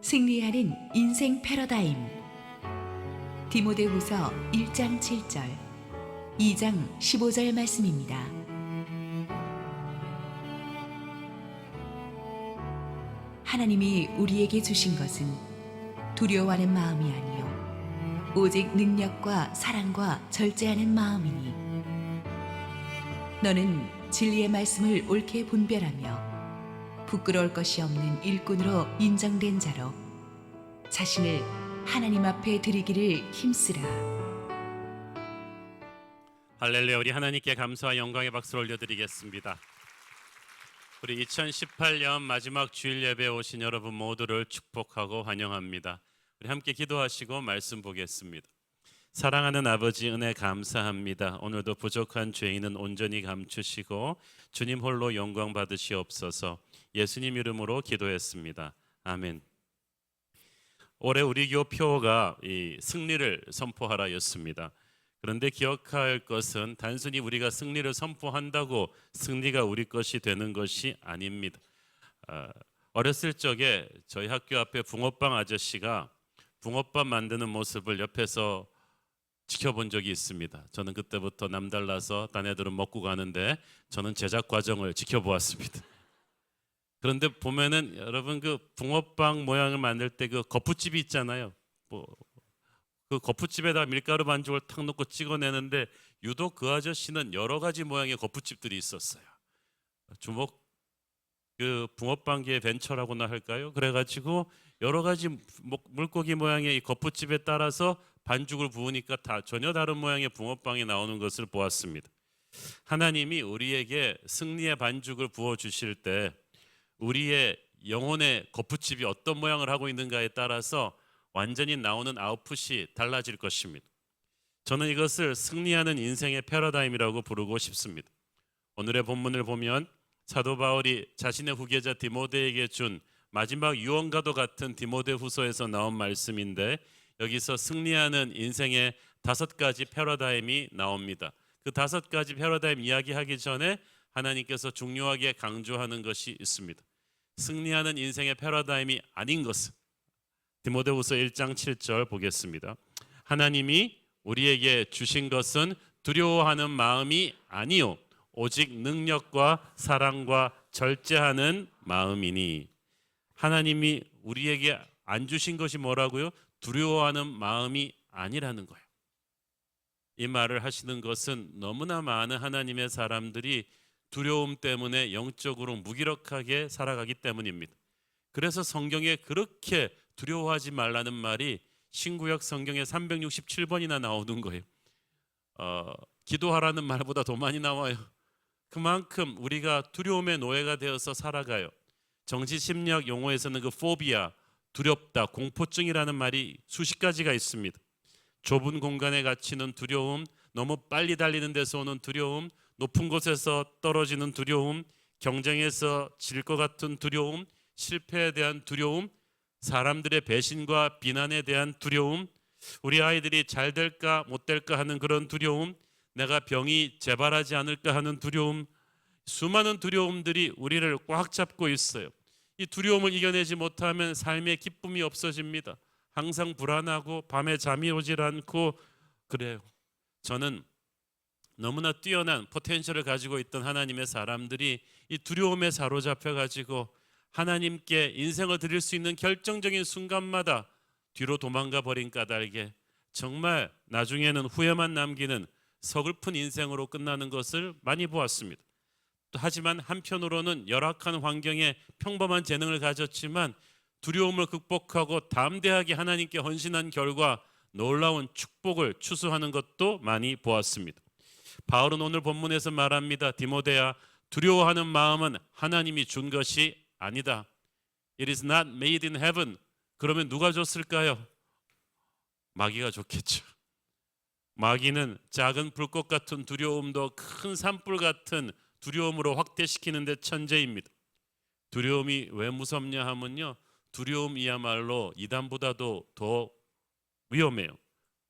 승리하는 인생 패러다임. 디모데후서 1장 7절, 2장 15절 말씀입니다. 하나님이 우리에게 주신 것은 두려워하는 마음이 아니요 오직 능력과 사랑과 절제하는 마음이니, 너는 진리의 말씀을 옳게 분별하며 부끄러울 것이 없는 일꾼으로 인정된 자로 자신을 하나님 앞에 드리기를 힘쓰라. 할렐루야. 우리 하나님께 감사와 영광의 박수를 올려드리겠습니다. 우리 2018년 마지막 주일 예배에 오신 여러분 모두를 축복하고 환영합니다. 우리 함께 기도하시고 말씀 보겠습니다. 사랑하는 아버지, 은혜 감사합니다. 오늘도 부족한 죄인은 온전히 감추시고 주님 홀로 영광 받으시옵소서. 예수님 이름으로 기도했습니다. 아멘. 올해 우리 교회 표어가 이 승리를 선포하라였습니다. 그런데 기억할 것은 단순히 우리가 승리를 선포한다고 승리가 우리 것이 되는 것이 아닙니다. 어렸을 적에 저희 학교 앞에 붕어빵 아저씨가 붕어빵 만드는 모습을 옆에서 지켜본 적이 있습니다. 저는 그때부터 남달라서 딴 애들은 먹고 가는데 저는 제작 과정을 지켜보았습니다. 그런데 보면은 여러분, 그 붕어빵 모양을 만들 때 그 거푸집이 있잖아요. 그 거푸집에다 밀가루 반죽을 탁 넣고 찍어내는데 유독 그 아저씨는 여러 가지 모양의 거푸집들이 있었어요. 그 붕어빵계의 벤처라고나 할까요? 그래가지고 여러 가지 물고기 모양의 이 거푸집에 따라서 반죽을 부으니까 다 전혀 다른 모양의 붕어빵이 나오는 것을 보았습니다. 하나님이 우리에게 승리의 반죽을 부어 주실 때 우리의 영혼의 거푸집이 어떤 모양을 하고 있는가에 따라서 완전히 나오는 아웃풋이 달라질 것입니다. 저는 이것을 승리하는 인생의 패러다임이라고 부르고 싶습니다. 오늘의 본문을 보면 사도 바울이 자신의 후계자 디모데에게 준 마지막 유언과도 같은 디모데후서에서 나온 말씀인데, 여기서 승리하는 인생의 5가지 패러다임이 나옵니다. 그 5가지 패러다임 이야기하기 전에 하나님께서 중요하게 강조하는 것이 있습니다. 승리하는 인생의 패러다임이 아닌 것은 디모데후서 1장 7절 보겠습니다. 하나님이 우리에게 주신 것은 두려워하는 마음이 아니요 오직 능력과 사랑과 절제하는 마음이니. 하나님이 우리에게 안 주신 것이 뭐라고요? 두려워하는 마음이 아니라는 거예요. 이 말을 하시는 것은 너무나 많은 하나님의 사람들이 두려움 때문에 영적으로 무기력하게 살아가기 때문입니다. 그래서 성경에 그렇게 두려워하지 말라는 말이 신구약 성경에 367번이나 나오는 거예요. 기도하라는 말보다 더 많이 나와요. 그만큼 우리가 두려움의 노예가 되어서 살아가요. 정치심리학 용어에서는 그 포비아, 두렵다, 공포증이라는 말이 수십 가지가 있습니다. 좁은 공간에 갇히는 두려움, 너무 빨리 달리는 데서 오는 두려움, 높은 곳에서 떨어지는 두려움, 경쟁에서 질 것 같은 두려움, 실패에 대한 두려움, 사람들의 배신과 비난에 대한 두려움, 우리 아이들이 잘 될까 못 될까 하는 그런 두려움, 내가 병이 재발하지 않을까 하는 두려움, 수많은 두려움들이 우리를 꽉 잡고 있어요. 이 두려움을 이겨내지 못하면 삶의 기쁨이 없어집니다. 항상 불안하고 밤에 잠이 오질 않고 그래요. 저는 너무나 뛰어난 포텐셜을 가지고 있던 하나님의 사람들이 이 두려움에 사로잡혀 가지고 하나님께 인생을 드릴 수 있는 결정적인 순간마다 뒤로 도망가 버린 까닭에 정말 나중에는 후회만 남기는 서글픈 인생으로 끝나는 것을 많이 보았습니다. 하지만 한편으로는 열악한 환경에 평범한 재능을 가졌지만 두려움을 극복하고 담대하게 하나님께 헌신한 결과 놀라운 축복을 추수하는 것도 많이 보았습니다. 바울은 오늘 본문에서 말합니다. 디모데야, 두려워하는 마음은 하나님이 준 것이 아니다. It is not made in heaven. 그러면 누가 줬을까요? 마귀가 줬겠죠. 마귀는 작은 불꽃 같은 두려움도 큰 산불 같은 두려움으로 확대시키는 데 천재입니다. 두려움이 왜 무섭냐 하면요, 두려움이야말로 이단보다도 더 위험해요.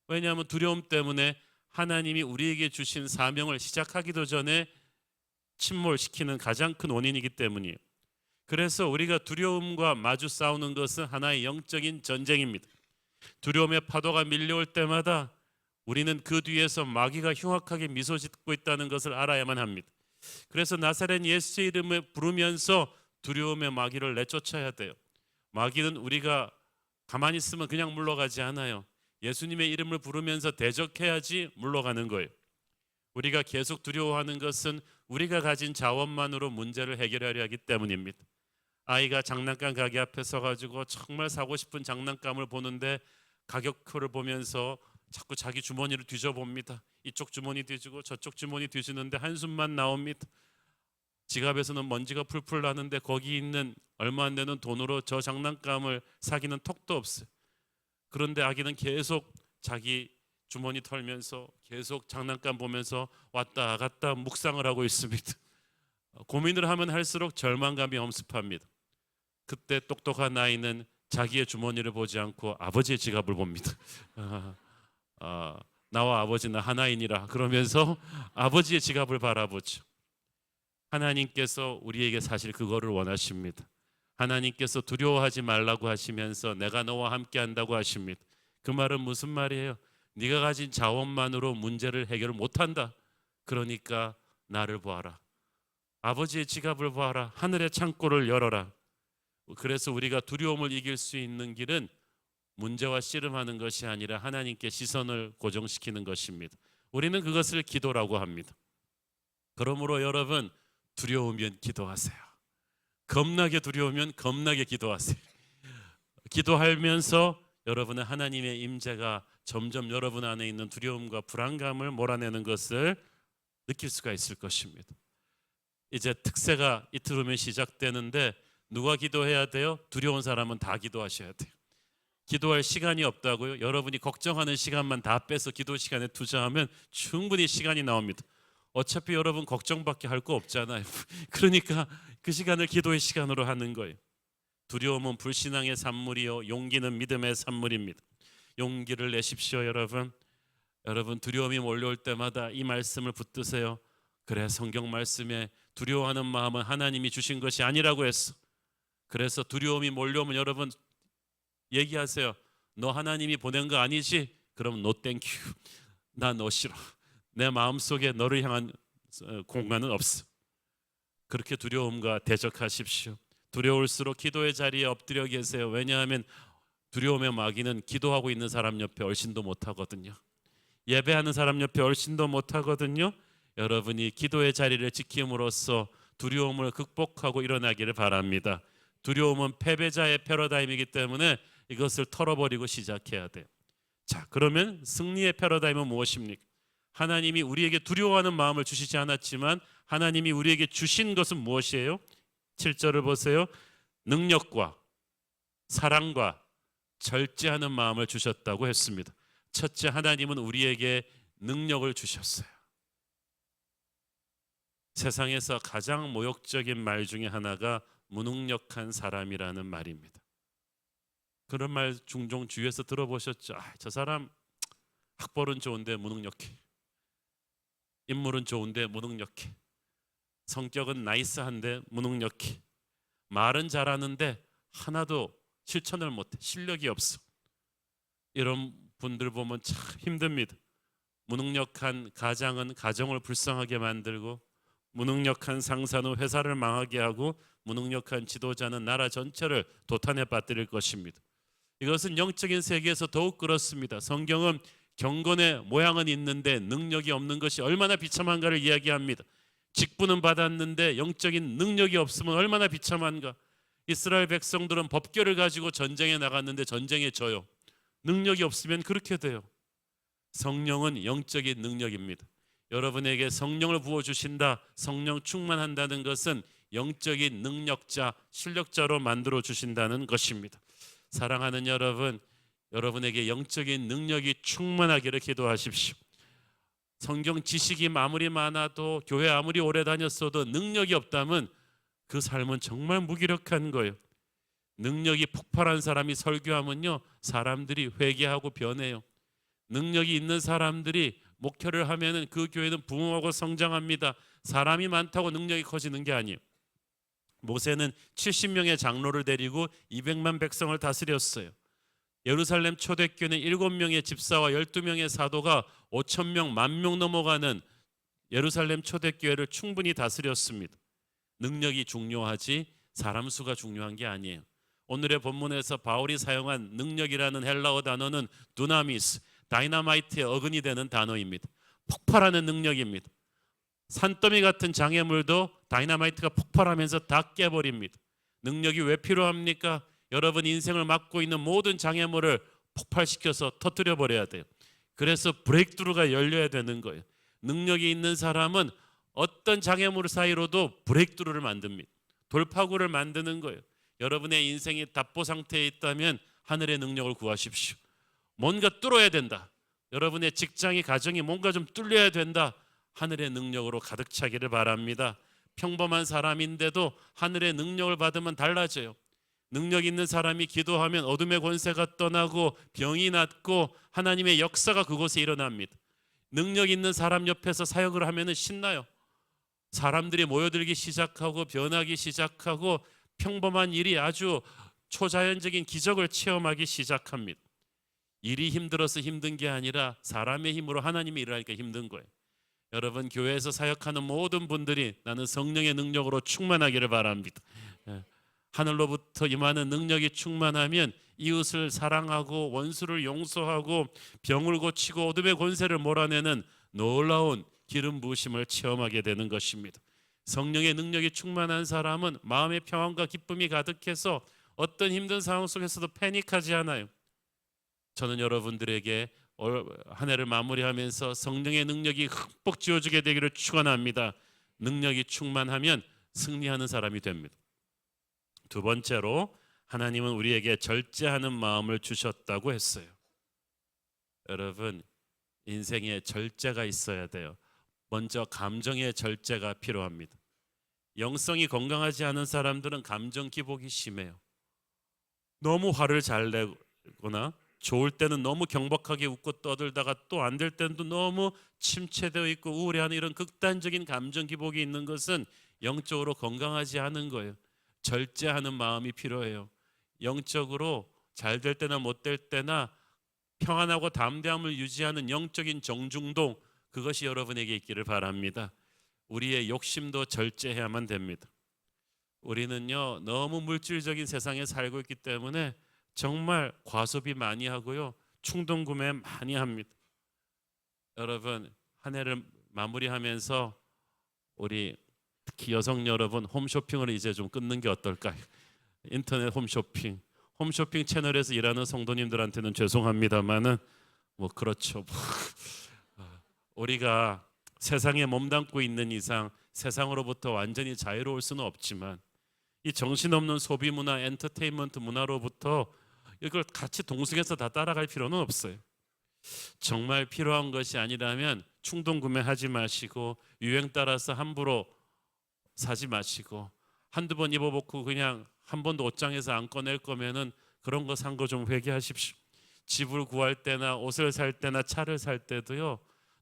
왜냐하면 두려움 때문에 하나님이 우리에게 주신 사명을 시작하기도 전에 침몰시키는 가장 큰 원인이기 때문이에요. 그래서 우리가 두려움과 마주 싸우는 것은 하나의 영적인 전쟁입니다. 두려움의 파도가 밀려올 때마다 우리는 그 뒤에서 마귀가 흉악하게 미소 짓고 있다는 것을 알아야만 합니다. 그래서 나사렛 예수의 이름을 부르면서 두려움의 마귀를 내쫓아야 돼요. 마귀는 우리가 가만히 있으면 그냥 물러가지 않아요. 예수님의 이름을 부르면서 대적해야지 물러가는 거예요. 우리가 계속 두려워하는 것은 우리가 가진 자원만으로 문제를 해결하려 하기 때문입니다. 아이가 장난감 가게 앞에 서가지고 정말 사고 싶은 장난감을 보는데 가격표를 보면서 자꾸 자기 주머니를 뒤져봅니다. 이쪽 주머니 뒤지고 저쪽 주머니 뒤지는데 한숨만 나옵니다. 지갑에서는 먼지가 풀풀 나는데 거기 있는 얼마 안 되는 돈으로 저 장난감을 사기는 턱도 없어요. 그런데 아기는 계속 자기 주머니 털면서 계속 장난감 보면서 왔다 갔다 묵상을 하고 있습니다. 고민을 하면 할수록 절망감이 엄습합니다. 그때 똑똑한 아이는 자기의 주머니를 보지 않고 아버지의 지갑을 봅니다. 나와 아버지는 하나이니라 그러면서 아버지의 지갑을 바라보죠. 하나님께서 우리에게 사실 그거를 원하십니다. 하나님께서 두려워하지 말라고 하시면서 내가 너와 함께 한다고 하십니다. 그 말은 무슨 말이에요? 네가 가진 자원만으로 문제를 해결 못한다. 그러니까 나를 보아라. 아버지의 지갑을 보아라. 하늘의 창고를 열어라. 그래서 우리가 두려움을 이길 수 있는 길은 문제와 씨름하는 것이 아니라 하나님께 시선을 고정시키는 것입니다. 우리는 그것을 기도라고 합니다. 그러므로 여러분, 두려우면 기도하세요. 겁나게 두려우면 겁나게 기도하세요. 기도하면서 여러분의 하나님의 임재가 점점 여러분 안에 있는 두려움과 불안감을 몰아내는 것을 느낄 수가 있을 것입니다. 이제 특세가 이틀 후면 시작되는데 누가 기도해야 돼요? 두려운 사람은 다 기도하셔야 돼요. 기도할 시간이 없다고요? 여러분이 걱정하는 시간만 다 빼서 기도 시간에 투자하면 충분히 시간이 나옵니다. 어차피 여러분 걱정밖에 할 거 없잖아요. 그러니까 그 시간을 기도의 시간으로 하는 거예요. 두려움은 불신앙의 산물이요 용기는 믿음의 산물입니다. 용기를 내십시오. 여러분 두려움이 몰려올 때마다 이 말씀을 붙드세요. 그래, 성경 말씀에 두려워하는 마음은 하나님이 주신 것이 아니라고 했어. 그래서 두려움이 몰려오면 여러분 얘기하세요. 너 하나님이 보낸 거 아니지? 그럼 no thank you. 나 너 싫어. 내 마음속에 너를 향한 공간은 없어. 그렇게 두려움과 대적하십시오. 두려울수록 기도의 자리에 엎드려 계세요. 왜냐하면 두려움의 마귀는 기도하고 있는 사람 옆에 얼씬도 못하거든요. 예배하는 사람 옆에 얼씬도 못하거든요. 여러분이 기도의 자리를 지킴으로써 두려움을 극복하고 일어나기를 바랍니다. 두려움은 패배자의 패러다임이기 때문에 이것을 털어버리고 시작해야 돼요. 자, 그러면 승리의 패러다임은 무엇입니까? 하나님이 우리에게 두려워하는 마음을 주시지 않았지만 하나님이 우리에게 주신 것은 무엇이에요? 7절을 보세요. 능력과 사랑과 절제하는 마음을 주셨다고 했습니다. 첫째, 하나님은 우리에게 능력을 주셨어요. 세상에서 가장 모욕적인 말 중에 하나가 무능력한 사람이라는 말입니다. 그런 말 종종 주위에서 들어보셨죠? 저 사람 학벌은 좋은데 무능력해. 인물은 좋은데 무능력해. 성격은 나이스한데 무능력해. 말은 잘하는데 하나도 실천을 못해. 실력이 없어. 이런 분들 보면 참 힘듭니다. 무능력한 가장은 가정을 불쌍하게 만들고, 무능력한 상사는 회사를 망하게 하고, 무능력한 지도자는 나라 전체를 도탄에 빠뜨릴 것입니다. 이것은 영적인 세계에서 더욱 그렇습니다. 성경은 경건의 모양은 있는데 능력이 없는 것이 얼마나 비참한가를 이야기합니다. 직분은 받았는데 영적인 능력이 없으면 얼마나 비참한가. 이스라엘 백성들은 법궤를 가지고 전쟁에 나갔는데 전쟁에 져요. 능력이 없으면 그렇게 돼요. 성령은 영적인 능력입니다. 여러분에게 성령을 부어주신다, 성령 충만한다는 것은 영적인 능력자, 실력자로 만들어 주신다는 것입니다. 사랑하는 여러분, 여러분에게 영적인 능력이 충만하기를 기도하십시오. 성경 지식이 아무리 많아도, 교회 아무리 오래 다녔어도 능력이 없다면 그 삶은 정말 무기력한 거예요. 능력이 폭발한 사람이 설교하면요, 사람들이 회개하고 변해요. 능력이 있는 사람들이 목회를 하면은 그 교회는 부흥하고 성장합니다. 사람이 많다고 능력이 커지는 게 아니에요. 모세는 70명의 장로를 데리고 200만 백성을 다스렸어요. 예루살렘 초대교회는 7명의 집사와 12명의 사도가 5,000명, 10,000명 넘어가는 예루살렘 초대교회를 충분히 다스렸습니다. 능력이 중요하지 사람 수가 중요한 게 아니에요. 오늘의 본문에서 바울이 사용한 능력이라는 헬라어 단어는 두나미스, 다이너마이트의 어근이 되는 단어입니다. 폭발하는 능력입니다. 산더미 같은 장애물도 다이너마이트가 폭발하면서 다 깨버립니다. 능력이 왜 필요합니까? 여러분 인생을 막고 있는 모든 장애물을 폭발시켜서 터뜨려 버려야 돼요. 그래서 브레이크트루가 열려야 되는 거예요. 능력이 있는 사람은 어떤 장애물 사이로도 브레이크트루를 만듭니다. 돌파구를 만드는 거예요. 여러분의 인생이 답보 상태에 있다면 하늘의 능력을 구하십시오. 뭔가 뚫어야 된다. 여러분의 직장이 가정이 뭔가 좀 뚫려야 된다. 하늘의 능력으로 가득 차기를 바랍니다. 평범한 사람인데도 하늘의 능력을 받으면 달라져요. 능력 있는 사람이 기도하면 어둠의 권세가 떠나고 병이 낫고 하나님의 역사가 그곳에 일어납니다. 능력 있는 사람 옆에서 사역을 하면 신나요. 사람들이 모여들기 시작하고 변하기 시작하고 평범한 일이 아주 초자연적인 기적을 체험하기 시작합니다. 일이 힘들어서 힘든 게 아니라 사람의 힘으로 하나님이 일하니까 힘든 거예요. 여러분 교회에서 사역하는 모든 분들이 나는 성령의 능력으로 충만하기를 바랍니다. 하늘로부터 임하는 능력이 충만하면 이웃을 사랑하고 원수를 용서하고 병을 고치고 어둠의 권세를 몰아내는 놀라운 기름 부으심을 체험하게 되는 것입니다. 성령의 능력이 충만한 사람은 마음의 평안과 기쁨이 가득해서 어떤 힘든 상황 속에서도 패닉하지 않아요. 저는 여러분들에게 한 해를 마무리하면서 성령의 능력이 흠뻑 지어주게 되기를 축원합니다. 능력이 충만하면 승리하는 사람이 됩니다. 두 번째로 하나님은 우리에게 절제하는 마음을 주셨다고 했어요. 여러분 인생에 절제가 있어야 돼요. 먼저 감정의 절제가 필요합니다. 영성이 건강하지 않은 사람들은 감정 기복이 심해요. 너무 화를 잘 내거나 좋을 때는 너무 경박하게 웃고 떠들다가 또 안 될 때는 또 너무 침체되어 있고 우울해하는 이런 극단적인 감정 기복이 있는 것은 영적으로 건강하지 않은 거예요. 절제하는 마음이 필요해요. 영적으로 잘 될 때나 못 될 때나 평안하고 담대함을 유지하는 영적인 정중동, 그것이 여러분에게 있기를 바랍니다. 우리의 욕심도 절제해야만 됩니다. 우리는요 너무 물질적인 세상에 살고 있기 때문에 정말 과소비 많이 하고요 충동 구매 많이 합니다. 여러분 한 해를 마무리하면서 우리 특히 여성 여러분 홈쇼핑을 이제 좀 끊는 게 어떨까요? 인터넷 홈쇼핑 채널에서 일하는 성도님들한테는 죄송합니다만은 뭐 그렇죠. 우리가 세상에 몸담고 있는 이상 세상으로부터 완전히 자유로울 수는 없지만 이 정신없는 소비 문화, 엔터테인먼트 문화로부터 이걸 같이 동승해서 다 따라갈 필요는 없어요. 정말 필요한 것이 아니라면 충동 구매하지 마시고 유행 따라서 함부로 사지 마시고 한두 번 입어보고 그냥 한 번도 옷장에서 안 꺼낼 거면은 그런 거 산 거 좀 회개하십시오. 집을 구할 때나 옷을 살 때나 차를 살 때도요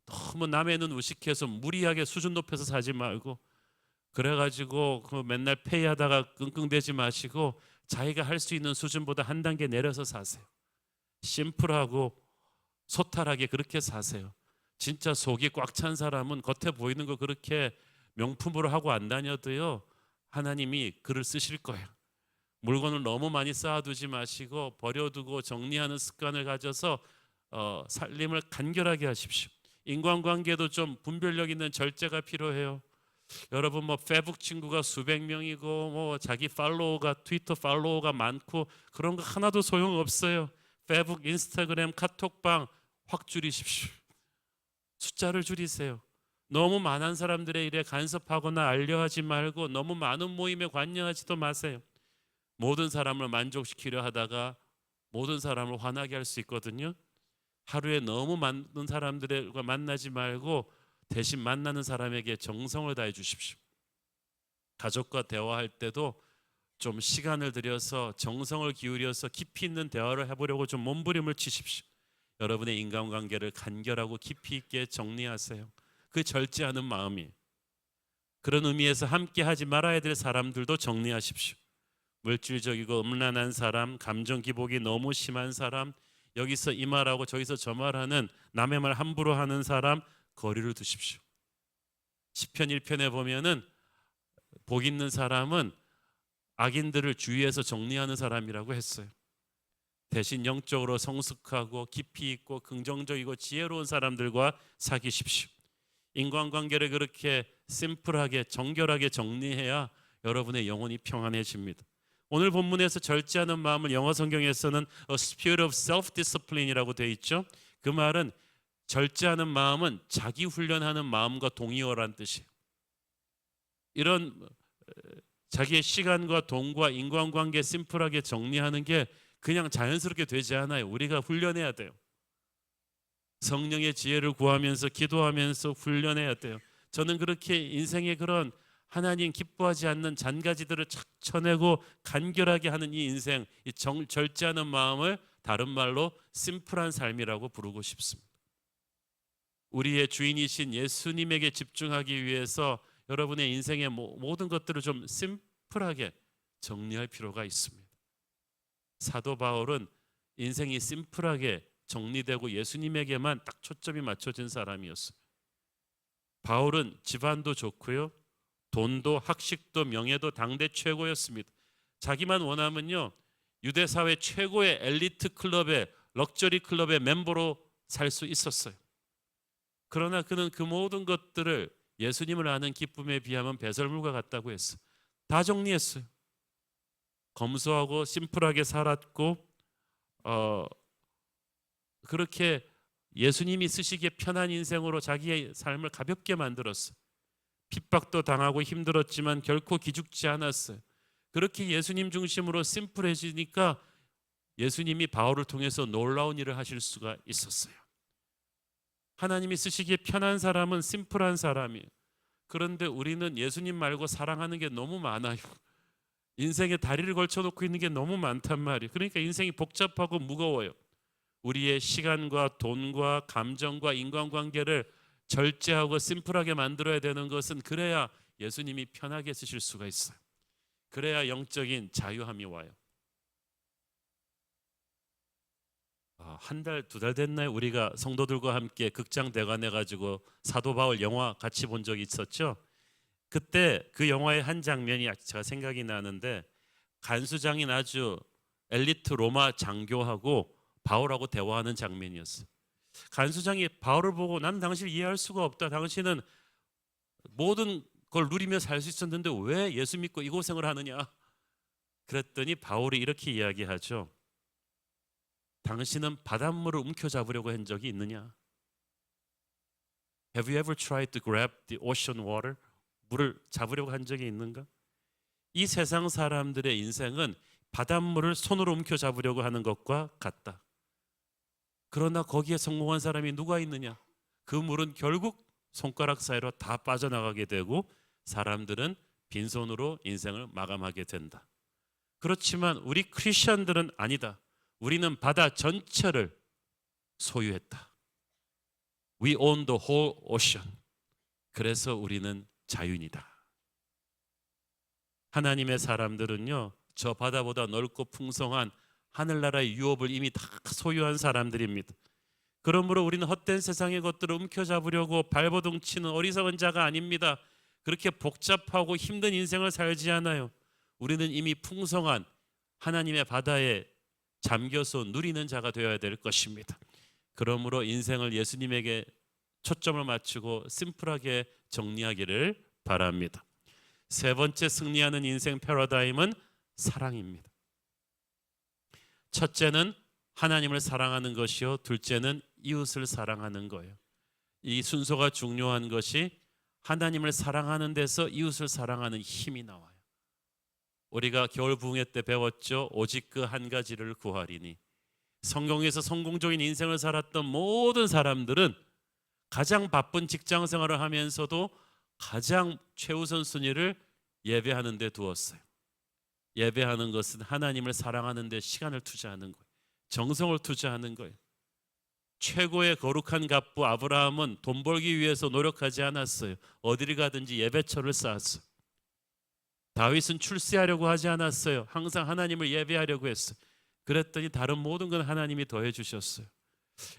너무 남의 눈 의식해서 무리하게 수준 높여서 사지 말고 그래가지고 그 맨날 페이하다가 끙끙대지 마시고 자기가 할 수 있는 수준보다 한 단계 내려서 사세요. 심플하고 소탈하게 그렇게 사세요. 진짜 속이 꽉 찬 사람은 겉에 보이는 거 그렇게 명품으로 하고 안 다녀도요 하나님이 글을 쓰실 거예요. 물건을 너무 많이 쌓아두지 마시고 버려두고 정리하는 습관을 가져서 살림을 간결하게 하십시오. 인간관계도 좀 분별력 있는 절제가 필요해요. 여러분 뭐 페북 친구가 수백 명이고 뭐 자기 팔로워가 트위터 팔로워가 많고 그런 거 하나도 소용없어요. 페북, 인스타그램, 카톡방 확 줄이십시오. 숫자를 줄이세요. 너무 많은 사람들의 일에 간섭하거나 알려하지 말고 너무 많은 모임에 관여하지도 마세요. 모든 사람을 만족시키려 하다가 모든 사람을 화나게 할 수 있거든요. 하루에 너무 많은 사람들과 만나지 말고 대신 만나는 사람에게 정성을 다해 주십시오. 가족과 대화할 때도 좀 시간을 들여서 정성을 기울여서 깊이 있는 대화를 해보려고 좀 몸부림을 치십시오. 여러분의 인간관계를 간결하고 깊이 있게 정리하세요. 그 절제하는 마음이 그런 의미에서 함께 하지 말아야 될 사람들도 정리하십시오. 물질적이고 음란한 사람, 감정 기복이 너무 심한 사람, 여기서 이 말하고 저기서 저 말하는 남의 말 함부로 하는 사람 거리를 두십시오. 시편 1편에 보면은 복 있는 사람은 악인들을 주위에서 정리하는 사람이라고 했어요. 대신 영적으로 성숙하고 깊이 있고 긍정적이고 지혜로운 사람들과 사귀십시오. 인간관계를 그렇게 심플하게 정결하게 정리해야 여러분의 영혼이 평안해집니다. 오늘 본문에서 절제하는 마음을 영어 성경에서는 a spirit of self-discipline이라고 되어 있죠. 그 말은 절제하는 마음은 자기 훈련하는 마음과 동의어란 뜻이에요. 이런 자기의 시간과 돈과 인간관계 심플하게 정리하는 게 그냥 자연스럽게 되지 않아요. 우리가 훈련해야 돼요. 성령의 지혜를 구하면서 기도하면서 훈련해야 돼요. 저는 그렇게 인생의 그런 하나님 기뻐하지 않는 잔가지들을 착 쳐내고 간결하게 하는 이 인생, 이 절제하는 마음을 다른 말로 심플한 삶이라고 부르고 싶습니다. 우리의 주인이신 예수님에게 집중하기 위해서 여러분의 인생의 모든 것들을 좀 심플하게 정리할 필요가 있습니다. 사도 바울은 인생이 심플하게 정리되고 예수님에게만 딱 초점이 맞춰진 사람이었어요. 바울은 집안도 좋고요, 돈도 학식도 명예도 당대 최고였습니다. 자기만 원하면요, 유대 사회 최고의 엘리트 클럽의 럭셔리 클럽의 멤버로 살 수 있었어요. 그러나 그는 그 모든 것들을 예수님을 아는 기쁨에 비하면 배설물과 같다고 했어요. 다 정리했어요. 검소하고 심플하게 살았고 그렇게 예수님이 쓰시기에 편한 인생으로 자기의 삶을 가볍게 만들었어요. 핍박도 당하고 힘들었지만 결코 기죽지 않았어요. 그렇게 예수님 중심으로 심플해지니까 예수님이 바울을 통해서 놀라운 일을 하실 수가 있었어요. 하나님이 쓰시기에 편한 사람은 심플한 사람이에요. 그런데 우리는 예수님 말고 사랑하는 게 너무 많아요. 인생에 다리를 걸쳐놓고 있는 게 너무 많단 말이에요. 그러니까 인생이 복잡하고 무거워요. 우리의 시간과 돈과 감정과 인간관계를 절제하고 심플하게 만들어야 되는 것은, 그래야 예수님이 편하게 쓰실 수가 있어요. 그래야 영적인 자유함이 와요. 한 달, 두 달 됐나요? 우리가 성도들과 함께 극장 대관해 가지고 사도 바울 영화 같이 본 적이 있었죠. 그때 그 영화의 한 장면이 제가 생각이 나는데, 간수장인 아주 엘리트 로마 장교하고 바울하고 대화하는 장면이었어요. 간수장이 바울을 보고, 난 당신을 이해할 수가 없다. 당신은 모든 걸 누리며 살 수 있었는데 왜 예수 믿고 이 고생을 하느냐. 그랬더니 바울이 이렇게 이야기하죠. 당신은 바닷물을 움켜잡으려고 한 적이 있느냐? Have you ever tried to grab the ocean water? 물을 잡으려고 한 적이 있는가? 이 세상 사람들의 인생은 바닷물을 손으로 움켜잡으려고 하는 것과 같다. 그러나 거기에 성공한 사람이 누가 있느냐? 그 물은 결국 손가락 사이로 다 빠져나가게 되고 사람들은 빈손으로 인생을 마감하게 된다. 그렇지만 우리 크리스천들은 아니다. 우리는 바다 전체를 소유했다. We own the whole ocean. 그래서 우리는 자유인이다. 하나님의 사람들은요, 저 바다보다 넓고 풍성한 하늘나라의 유업을 이미 다 소유한 사람들입니다. 그러므로 우리는 헛된 세상의 것들을 움켜잡으려고 발버둥 치는 어리석은 자가 아닙니다. 그렇게 복잡하고 힘든 인생을 살지 않아요. 우리는 이미 풍성한 하나님의 바다에 잠겨서 누리는 자가 되어야 될 것입니다. 그러므로 인생을 예수님에게 초점을 맞추고 심플하게 정리하기를 바랍니다. 세 번째 승리하는 인생 패러다임은 사랑입니다. 첫째는 하나님을 사랑하는 것이요, 둘째는 이웃을 사랑하는 거예요. 이 순서가 중요한 것이, 하나님을 사랑하는 데서 이웃을 사랑하는 힘이 나와요. 우리가 겨울 부흥회 때 배웠죠. 오직 그 한 가지를 구하리니. 성경에서 성공적인 인생을 살았던 모든 사람들은 가장 바쁜 직장 생활을 하면서도 가장 최우선 순위를 예배하는 데 두었어요. 예배하는 것은 하나님을 사랑하는 데 시간을 투자하는 거예요. 정성을 투자하는 거예요. 최고의 거룩한 갑부 아브라함은 돈 벌기 위해서 노력하지 않았어요. 어디를 가든지 예배처를 쌓았어요. 다윗은 출세하려고 하지 않았어요. 항상 하나님을 예배하려고 했어요. 그랬더니 다른 모든 건 하나님이 더해 주셨어요.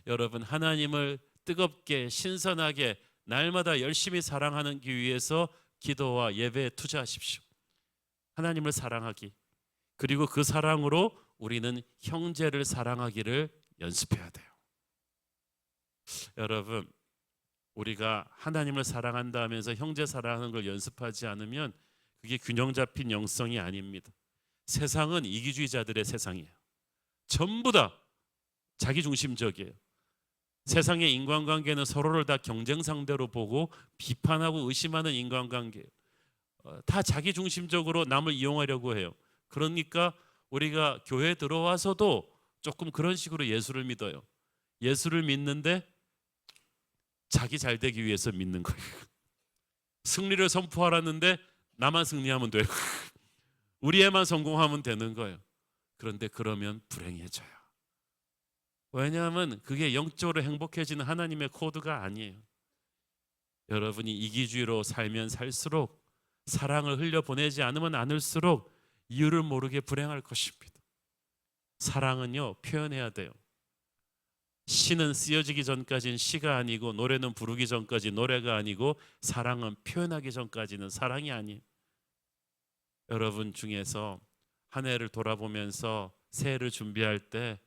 여러분, 하나님을 뜨겁게 신선하게 날마다 열심히 사랑하기 위해서 기도와 예배에 투자하십시오. 하나님을 사랑하기, 그리고 그 사랑으로 우리는 형제를 사랑하기를 연습해야 돼요. 여러분, 우리가 하나님을 사랑한다 하면서 형제 사랑하는 걸 연습하지 않으면 그게 균형 잡힌 영성이 아닙니다. 세상은 이기주의자들의 세상이에요. 전부 다 자기중심적이에요. 세상의 인간관계는 서로를 다 경쟁 상대로 보고 비판하고 의심하는 인간관계예요. 다 자기중심적으로 남을 이용하려고 해요. 그러니까 우리가 교회에 들어와서도 조금 그런 식으로 예수를 믿어요. 예수를 믿는데 자기 잘 되기 위해서 믿는 거예요. 승리를 선포하라는데 나만 승리하면 돼요. 우리 애만 성공하면 되는 거예요. 그런데 그러면 불행해져요. 왜냐하면 그게 영적으로 행복해지는 하나님의 코드가 아니에요. 여러분이 이기주의로 살면 살수록, 사랑을 흘려보내지 않으면 않을수록 이유를 모르게 불행할 것입니다. 사랑은요, 표현해야 돼요. 시는 쓰여지기 전까지는 시가 아니고, 노래는 부르기 전까지 노래가 아니고, 사랑은 표현하기 전까지는 사랑이 아니에요. 여러분 중에서 한 해를 돌아보면서 새해를 준비할 때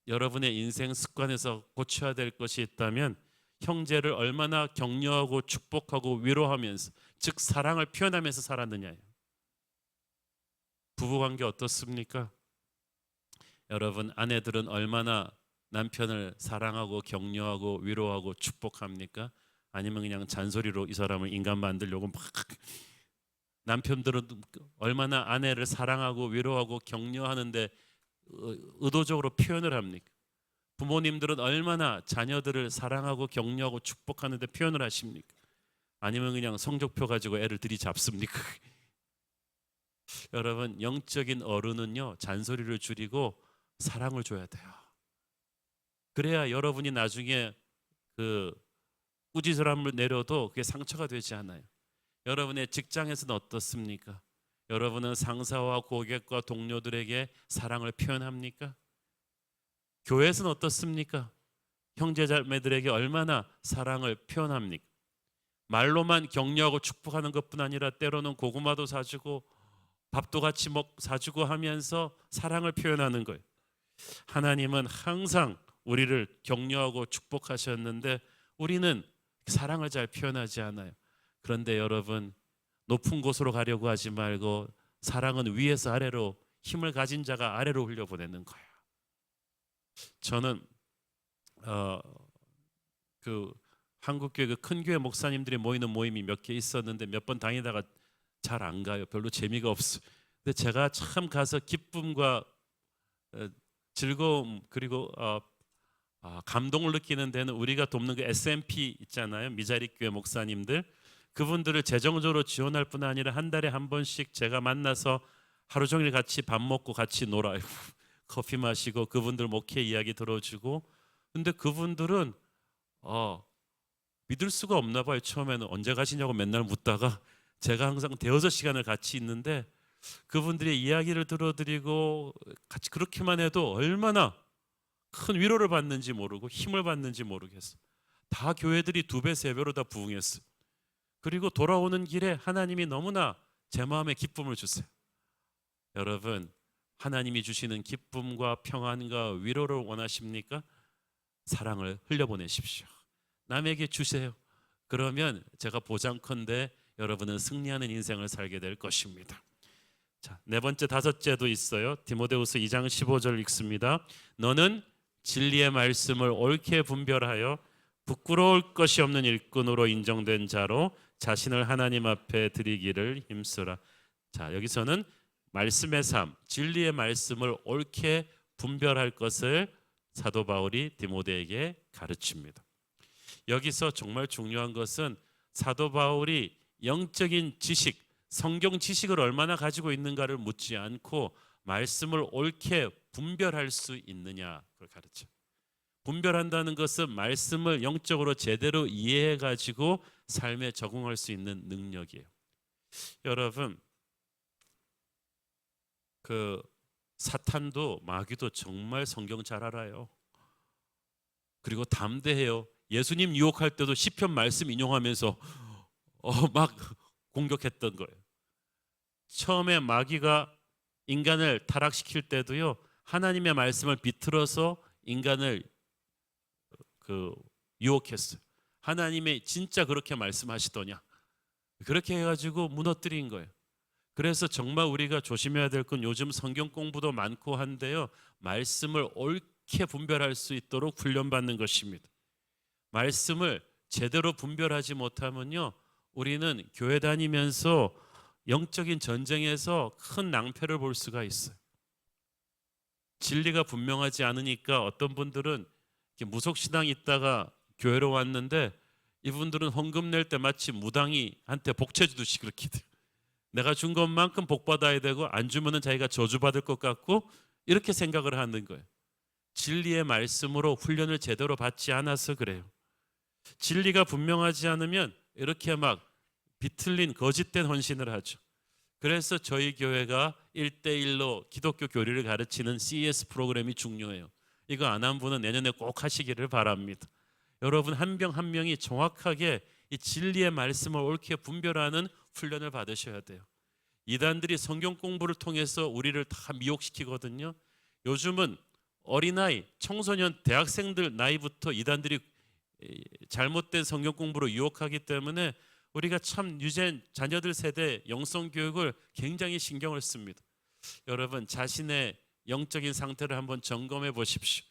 여러분의 인생 습관에서 고쳐야 될 것이 있다면 형제를 얼마나 격려하고 축복하고 위로하면서, 즉 사랑을 표현하면서 살았느냐예요. 부부관계 어떻습니까? 여러분, 아내들은 얼마나 남편을 사랑하고 격려하고 위로하고 축복합니까? 아니면 그냥 잔소리로 이 사람을 인간 만들려고 막. 남편들은 얼마나 아내를 사랑하고 위로하고 격려하는데 의도적으로 표현을 합니까? 부모님들은 얼마나 자녀들을 사랑하고 격려하고 축복하는데 표현을 하십니까? 아니면 그냥 성적표 가지고 애를 들이잡습니까? 여러분, 영적인 어른은요, 잔소리를 줄이고 사랑을 줘야 돼요. 그래야 여러분이 나중에 그 꾸지람을 내려도 그게 상처가 되지 않아요. 여러분의 직장에서는 어떻습니까? 여러분은 상사와 고객과 동료들에게 사랑을 표현합니까? 교회에서는 어떻습니까? 형제자매들에게 얼마나 사랑을 표현합니까? 말로만 격려하고 축복하는 것뿐 아니라 때로는 고구마도 사주고 밥도 같이 사주고 하면서 사랑을 표현하는 거예요. 하나님은 항상 우리를 격려하고 축복하셨는데 우리는 사랑을 잘 표현하지 않아요. 그런데 여러분, 높은 곳으로 가려고 하지 말고 사랑은 위에서 아래로, 힘을 가진 자가 아래로 흘려보내는 거예요. 저는 그 한국교회 그 큰 교회 목사님들이 모이는 모임이 몇 개 있었는데 몇 번 다니다가 잘 안 가요. 별로 재미가 없어요. 근데 제가 참 가서 기쁨과 즐거움, 그리고 감동을 느끼는 데는 우리가 돕는 그 SMP 있잖아요. 미자립 교회 목사님들, 그분들을 재정적으로 지원할 뿐 아니라 한 달에 한 번씩 제가 만나서 하루 종일 같이 밥 먹고 같이 놀아요. 커피 마시고 그분들 목회 이야기 들어주고. 근데 그분들은 믿을 수가 없나 봐요. 처음에는 언제 가시냐고 맨날 묻다가 제가 항상 대여섯 시간을 같이 있는데 그분들의 이야기를 들어드리고 같이 그렇게만 해도 얼마나 큰 위로를 받는지 모르고 힘을 받는지 모르겠어. 다 교회들이 2배, 3배로 다 부흥했어. 그리고 돌아오는 길에 하나님이 너무나 제 마음에 기쁨을 주세요. 여러분, 하나님이 주시는 기쁨과 평안과 위로를 원하십니까? 사랑을 흘려보내십시오. 남에게 주세요. 그러면 제가 보장컨대 여러분은 승리하는 인생을 살게 될 것입니다. 자, 네 번째, 다섯째도 있어요. 디모데후서 2장 15절 읽습니다. 너는 진리의 말씀을 옳게 분별하여 부끄러울 것이 없는 일꾼으로 인정된 자로 자신을 하나님 앞에 드리기를 힘쓰라. 자, 여기서는 말씀의 삶, 진리의 말씀을 옳게 분별할 것을 사도 바울이 디모데에게 가르칩니다. 여기서 정말 중요한 것은 사도 바울이 영적인 지식, 성경 지식을 얼마나 가지고 있는가를 묻지 않고 말씀을 옳게 분별할 수 있느냐, 그걸 가르쳐. 분별한다는 것은 말씀을 영적으로 제대로 이해해 가지고 삶에 적응할 수 있는 능력이에요. 여러분, 그 사탄도 마귀도 정말 성경 잘 알아요. 그리고 담대해요. 예수님 유혹할 때도 시편 말씀 인용하면서 막 공격했던 거예요. 처음에 마귀가 인간을 타락시킬 때도요, 하나님의 말씀을 비틀어서 인간을 유혹했어요. 하나님이 진짜 그렇게 말씀하시더냐? 그렇게 해가지고 무너뜨린 거예요. 그래서 정말 우리가 조심해야 될 건 요즘 성경 공부도 많고 한데요, 말씀을 옳게 분별할 수 있도록 훈련받는 것입니다. 말씀을 제대로 분별하지 못하면요, 우리는 교회 다니면서 영적인 전쟁에서 큰 낭패를 볼 수가 있어요. 진리가 분명하지 않으니까 어떤 분들은 무속신앙 있다가 교회로 왔는데 이분들은 헌금 낼 때 마치 무당이한테 복채 주듯이 그렇게 돼요. 내가 준 것만큼 복 받아야 되고 안 주면은 자기가 저주받을 것 같고 이렇게 생각을 하는 거예요. 진리의 말씀으로 훈련을 제대로 받지 않아서 그래요. 진리가 분명하지 않으면 이렇게 막 비틀린 거짓된 헌신을 하죠. 그래서 저희 교회가 1대1로 기독교 교리를 가르치는 CES 프로그램이 중요해요. 이거 안 한 분은 내년에 꼭 하시기를 바랍니다. 여러분 한 명 한 명이 정확하게 이 진리의 말씀을 옳게 분별하는 훈련을 받으셔야 돼요. 이단들이 성경 공부를 통해서 우리를 다 미혹시키거든요. 요즘은 어린아이, 청소년, 대학생들 나이부터 이단들이 잘못된 성경 공부로 유혹하기 때문에 우리가 참 유전 자녀들 세대 영성 교육을 굉장히 신경을 씁니다. 여러분 자신의 영적인 상태를 한번 점검해 보십시오.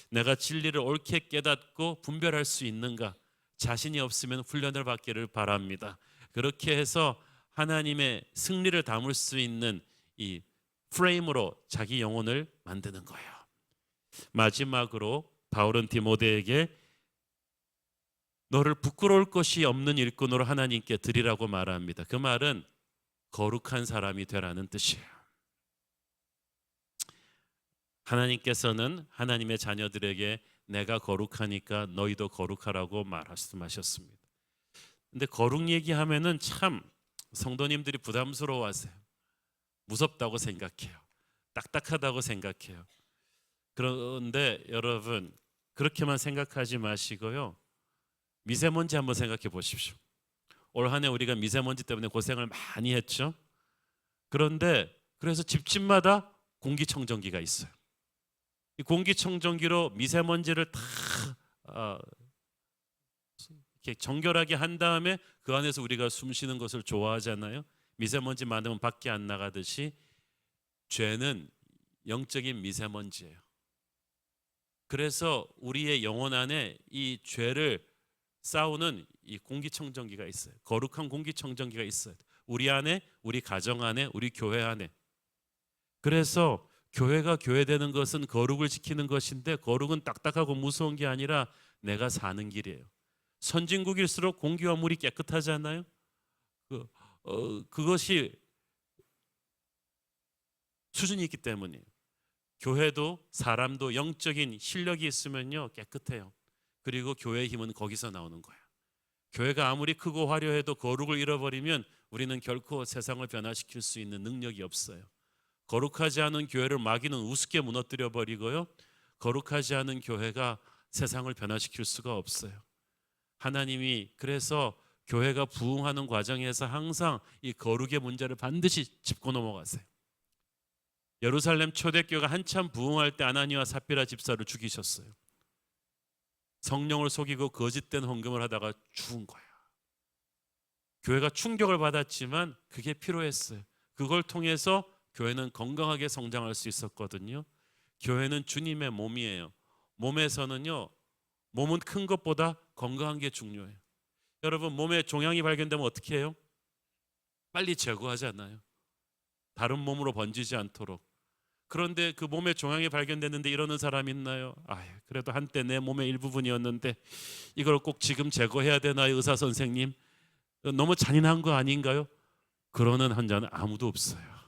내가 진리를 옳게 깨닫고 분별할 수 있는가? 자신이 없으면 훈련을 받기를 바랍니다. 그렇게 해서 하나님의 승리를 담을 수 있는 이 프레임으로 자기 영혼을 만드는 거예요. 마지막으로 바울은 디모데에게 너를 부끄러울 것이 없는 일꾼으로 하나님께 드리라고 말합니다. 그 말은 거룩한 사람이 되라는 뜻이에요. 하나님께서는 하나님의 자녀들에게 내가 거룩하니까 너희도 거룩하라고 말씀하셨습니다. 근데 거룩 얘기하면은 참 성도님들이 부담스러워하세요. 무섭다고 생각해요. 딱딱하다고 생각해요. 그런데 여러분 그렇게만 생각하지 마시고요. 미세먼지 한번 생각해 보십시오. 올 한 해 우리가 미세먼지 때문에 고생을 많이 했죠. 그런데 그래서 집집마다 공기청정기가 있어요. 이 공기청정기로 미세먼지를 다 이렇게 정결하게 한 다음에 그 안에서 우리가 숨 쉬는 것을 좋아하잖아요. 미세먼지 많으면 밖에 안 나가듯이 죄는 영적인 미세먼지예요. 그래서 우리의 영혼 안에 이 죄를 싸우는 이 공기청정기가 있어요. 거룩한 공기청정기가 있어요. 우리 안에, 우리 가정 안에, 우리 교회 안에. 그래서 교회가 교회되는 것은 거룩을 지키는 것인데 거룩은 딱딱하고 무서운 게 아니라 내가 사는 길이에요. 선진국일수록 공기와 물이 깨끗하지 않나요? 그것이 수준이 있기 때문이에요. 교회도 사람도 영적인 실력이 있으면요 깨끗해요. 그리고 교회의 힘은 거기서 나오는 거예요. 교회가 아무리 크고 화려해도 거룩을 잃어버리면 우리는 결코 세상을 변화시킬 수 있는 능력이 없어요. 거룩하지 않은 교회를 마귀는 우습게 무너뜨려 버리고요. 거룩하지 않은 교회가 세상을 변화시킬 수가 없어요. 하나님이 그래서 교회가 부흥하는 과정에서 항상 이 거룩의 문제를 반드시 짚고 넘어가세요. 예루살렘 초대교회가 한참 부흥할 때 아나니와 삽비라 집사를 죽이셨어요. 성령을 속이고 거짓된 헌금을 하다가 죽은 거예요. 교회가 충격을 받았지만 그게 필요했어요. 그걸 통해서 교회는 건강하게 성장할 수 있었거든요. 교회는 주님의 몸이에요. 몸에서는요, 몸은 큰 것보다 건강한 게 중요해요. 여러분 몸에 종양이 발견되면 어떻게 해요? 빨리 제거하지 않나요? 다른 몸으로 번지지 않도록. 그런데 그 몸에 종양이 발견됐는데 이러는 사람 있나요? 그래도 한때 내 몸의 일부분이었는데 이걸 꼭 지금 제거해야 되나요? 의사 선생님 너무 잔인한 거 아닌가요? 그러는 환자는 아무도 없어요.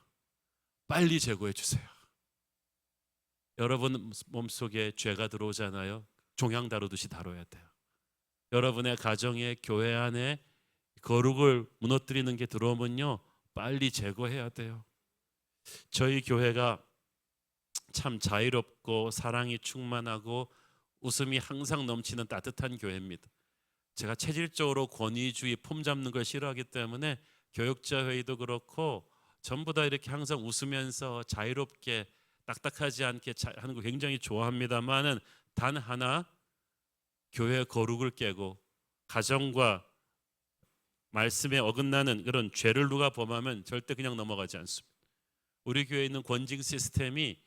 빨리 제거해 주세요. 여러분 몸속에 죄가 들어오잖아요. 종양 다루듯이 다뤄야 돼요. 여러분의 가정에, 교회 안에 거룩을 무너뜨리는 게 들어오면요, 빨리 제거해야 돼요. 저희 교회가 참 자유롭고 사랑이 충만하고 웃음이 항상 넘치는 따뜻한 교회입니다. 제가 체질적으로 권위주의, 폼 잡는 걸 싫어하기 때문에 교역자 회의도 그렇고 전부 다 이렇게 항상 웃으면서 자유롭게 딱딱하지 않게 하는 거 굉장히 좋아합니다만은 단 하나, 교회 거룩을 깨고 가정과 말씀에 어긋나는 그런 죄를 누가 범하면 절대 그냥 넘어가지 않습니다. 우리 교회에 있는 권징 시스템이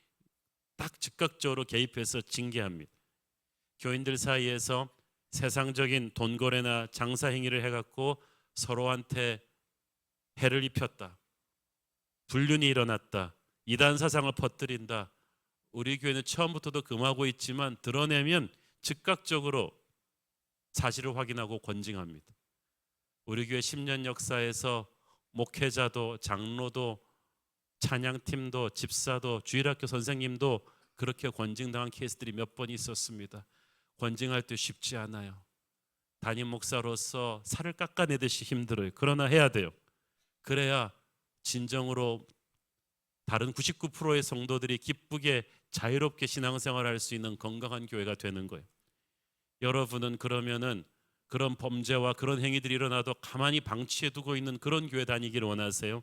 딱 즉각적으로 개입해서 징계합니다. 교인들 사이에서 세상적인 돈거래나 장사 행위를 해갖고 서로한테 해를 입혔다, 불륜이 일어났다, 이단 사상을 퍼뜨린다, 우리 교회는 처음부터도 금하고 있지만 드러내면 즉각적으로 사실을 확인하고 권징합니다. 우리 교회 10년 역사에서 목회자도 장로도 찬양팀도 집사도 주일학교 선생님도 그렇게 권징당한 케이스들이 몇 번 있었습니다. 권징할 때 쉽지 않아요. 담임 목사로서 살을 깎아내듯이 힘들어요. 그러나 해야 돼요. 그래야 진정으로 다른 99%의 성도들이 기쁘게 자유롭게 신앙생활을 할 수 있는 건강한 교회가 되는 거예요. 여러분은 그러면은 그런 범죄와 그런 행위들이 일어나도 가만히 방치해 두고 있는 그런 교회 다니기를 원하세요?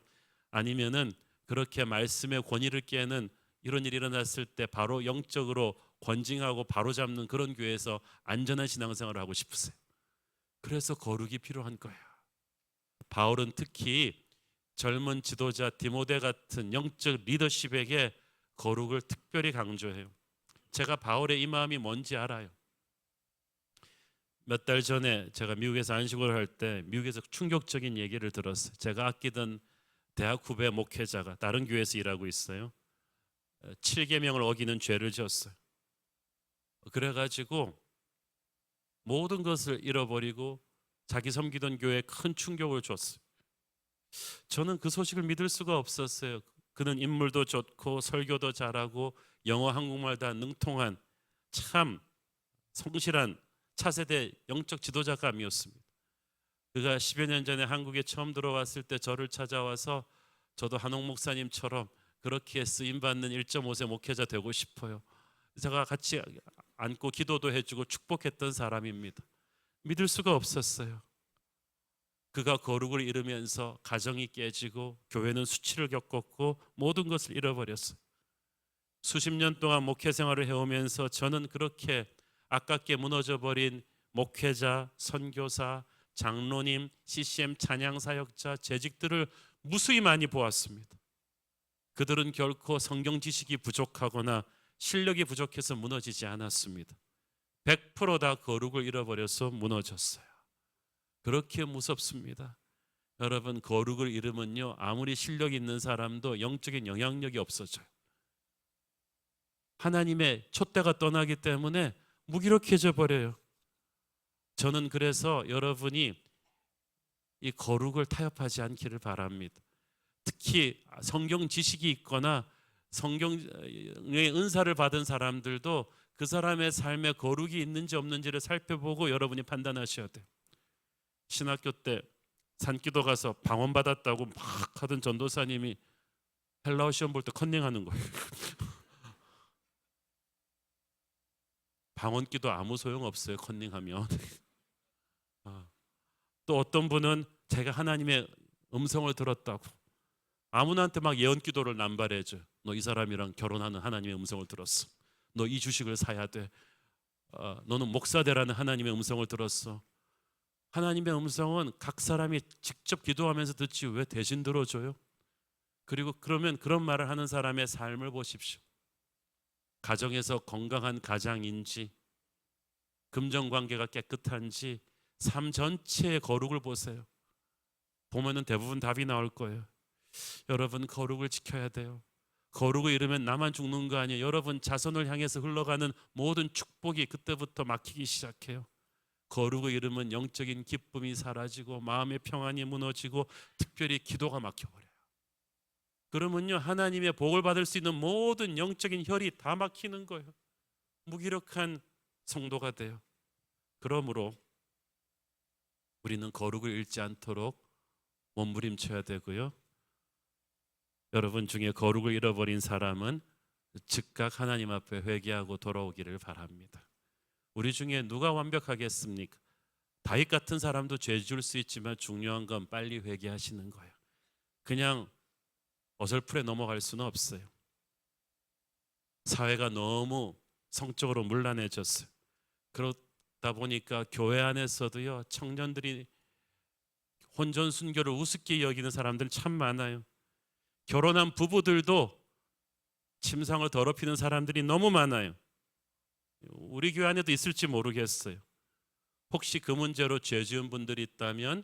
아니면은 그렇게 말씀의 권위를 깨는 이런 일이 일어났을 때 바로 영적으로 권징하고 바로잡는 그런 교회에서 안전한 신앙생활을 하고 싶으세요? 그래서 거룩이 필요한 거예요. 바울은 특히 젊은 지도자 디모데 같은 영적 리더십에게 거룩을 특별히 강조해요. 제가 바울의 이 마음이 뭔지 알아요. 몇 달 전에 제가 미국에서 안식을 할 때 미국에서 충격적인 얘기를 들었어요. 제가 아끼던 대학 후배 목회자가 다른 교회에서 일하고 있어요. 7계명을 어기는 죄를 지었어요. 그래가지고 모든 것을 잃어버리고 자기 섬기던 교회에 큰 충격을 줬어요. 저는 그 소식을 믿을 수가 없었어요. 그는 인물도 좋고 설교도 잘하고 영어 한국말 다 능통한 참 성실한 차세대 영적 지도자감이었습니다. 그가 10여 년 전에 한국에 처음 들어왔을 때 저를 찾아와서 저도 한옥 목사님처럼 그렇게 쓰임받는 1.5세 목회자 되고 싶어요. 제가 같이 안고 기도도 해주고 축복했던 사람입니다. 믿을 수가 없었어요. 그가 거룩을 잃으면서 가정이 깨지고 교회는 수치를 겪었고 모든 것을 잃어버렸어요. 수십 년 동안 목회 생활을 해오면서 저는 그렇게 아깝게 무너져버린 목회자, 선교사, 장로님, CCM 찬양 사역자, 재직들을 무수히 많이 보았습니다. 그들은 결코 성경 지식이 부족하거나 실력이 부족해서 무너지지 않았습니다. 100%다 거룩을 잃어버려서 무너졌어요. 그렇게 무섭습니다. 여러분, 거룩을 잃으면요, 아무리 실력 있는 사람도 영적인 영향력이 없어져요. 하나님의 촛대가 떠나기 때문에 무기력해져 버려요. 저는 그래서 여러분이 이 거룩을 타협하지 않기를 바랍니다. 특히 성경 지식이 있거나 성경의 은사를 받은 사람들도 그 사람의 삶에 거룩이 있는지 없는지를 살펴보고 여러분이 판단하셔야 돼요. 신학교 때 산기도 가서 방언 받았다고 막 하던 전도사님이 헬라어 시험 볼 때 컨닝하는 거예요. 방언기도 아무 소용 없어요. 컨닝하면. 또 어떤 분은 제가 하나님의 음성을 들었다고 아무나한테 막 예언기도를 남발해줘요. 너 이 사람이랑 결혼하는 하나님의 음성을 들었어. 너 이 주식을 사야 돼. 너는 목사 되라는 하나님의 음성을 들었어. 하나님의 음성은 각 사람이 직접 기도하면서 듣지 왜 대신 들어줘요? 그리고 그러면 그런 말을 하는 사람의 삶을 보십시오. 가정에서 건강한 가장인지, 금전관계가 깨끗한지, 삶 전체의 거룩을 보세요. 보면은 대부분 답이 나올 거예요. 여러분, 거룩을 지켜야 돼요. 거룩을 잃으면 나만 죽는 거 아니에요. 여러분 자손을 향해서 흘러가는 모든 축복이 그때부터 막히기 시작해요. 거룩을 잃으면 영적인 기쁨이 사라지고 마음의 평안이 무너지고 특별히 기도가 막혀버려요. 그러면요, 하나님의 복을 받을 수 있는 모든 영적인 혈이 다 막히는 거예요. 무기력한 성도가 돼요. 그러므로 우리는 거룩을 잃지 않도록 몸부림쳐야 되고요. 여러분 중에 거룩을 잃어버린 사람은 즉각 하나님 앞에 회개하고 돌아오기를 바랍니다. 우리 중에 누가 완벽하겠습니까? 다윗 같은 사람도 죄 지을 수 있지만 중요한 건 빨리 회개하시는 거예요. 그냥 어설프게 넘어갈 수는 없어요. 사회가 너무 성적으로 문란해졌어요. 그러다 보니까 교회 안에서도요, 청년들이 혼전 순교를 우습게 여기는 사람들 참 많아요. 결혼한 부부들도 침상을 더럽히는 사람들이 너무 많아요. 우리 교회 안에도 있을지 모르겠어요. 혹시 그 문제로 죄 지은 분들이 있다면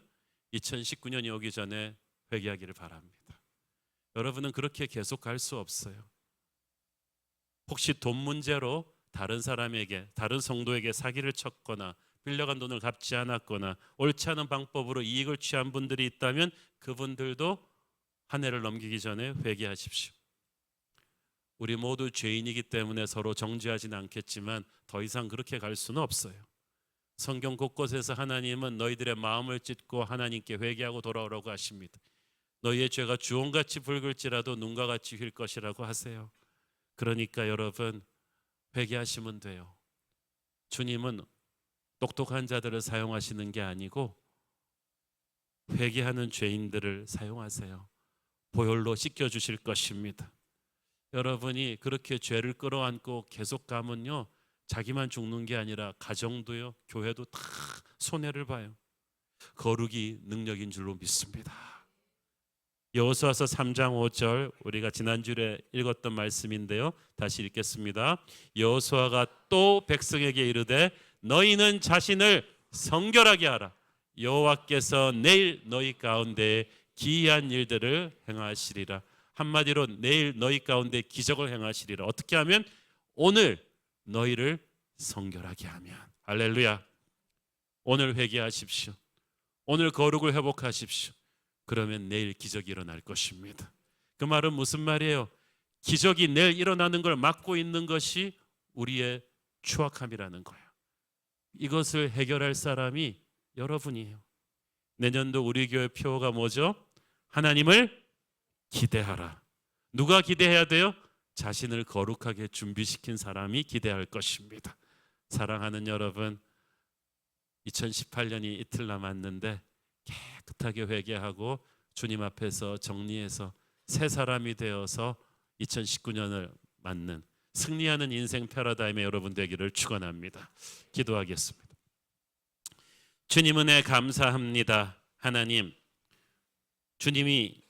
2019년이 오기 전에 회개하기를 바랍니다. 여러분은 그렇게 계속 갈 수 없어요. 혹시 돈 문제로 다른 사람에게, 다른 성도에게 사기를 쳤거나 빌려간 돈을 갚지 않았거나 옳지 않은 방법으로 이익을 취한 분들이 있다면 그분들도 한 해를 넘기기 전에 회개하십시오. 우리 모두 죄인이기 때문에 서로 정죄하지는 않겠지만 더 이상 그렇게 갈 수는 없어요. 성경 곳곳에서 하나님은 너희들의 마음을 찢고 하나님께 회개하고 돌아오라고 하십니다. 너희의 죄가 주홍같이 붉을지라도 눈과 같이 휠 것이라고 하세요. 그러니까 여러분, 회개하시면 돼요. 주님은 똑똑한 자들을 사용하시는 게 아니고 회개하는 죄인들을 사용하세요. 보혈로 씻겨주실 것입니다. 여러분이 그렇게 죄를 끌어안고 계속 가면요, 자기만 죽는 게 아니라 가정도요, 교회도 다 손해를 봐요. 거룩이 능력인 줄로 믿습니다. 여호수아서 3장 5절, 우리가 지난주에 읽었던 말씀인데요, 다시 읽겠습니다. 여호수아가 또 백성에게 이르되 너희는 자신을 성결하게 하라. 여호와께서 내일 너희 가운데 기이한 일들을 행하시리라. 한마디로 내일 너희 가운데 기적을 행하시리라. 어떻게 하면? 오늘 너희를 성결하게 하면. 할렐루야. 오늘 회개하십시오. 오늘 거룩을 회복하십시오. 그러면 내일 기적이 일어날 것입니다. 그 말은 무슨 말이에요? 기적이 내일 일어나는 걸 막고 있는 것이 우리의 추악함이라는 거예요. 이것을 해결할 사람이 여러분이에요. 내년도 우리 교회 표어가 뭐죠? 하나님을 기대하라. 누가 기대해야 돼요? 자신을 거룩하게 준비시킨 사람이 기대할 것입니다. 사랑하는 여러분, 2018년이 이틀 남았는데 깨끗하게 회개하고 주님 앞에서 정리해서 새 사람이 되어서 2019년을 맞는 승리하는 인생 패러다임의 여러분 되기를 축원합니다. 기도하겠습니다. 주님 은혜 감사합니다. 하나님, 주님이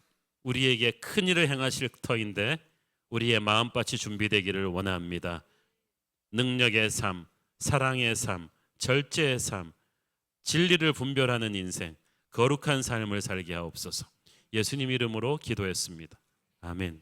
우리에게 큰 일을 행하실 터인데 우리의 마음밭이 준비되기를 원합니다. 능력의 삶, 사랑의 삶, 절제의 삶, 진리를 분별하는 인생, 거룩한 삶을 살게 하옵소서. 예수님 이름으로 기도했습니다. 아멘.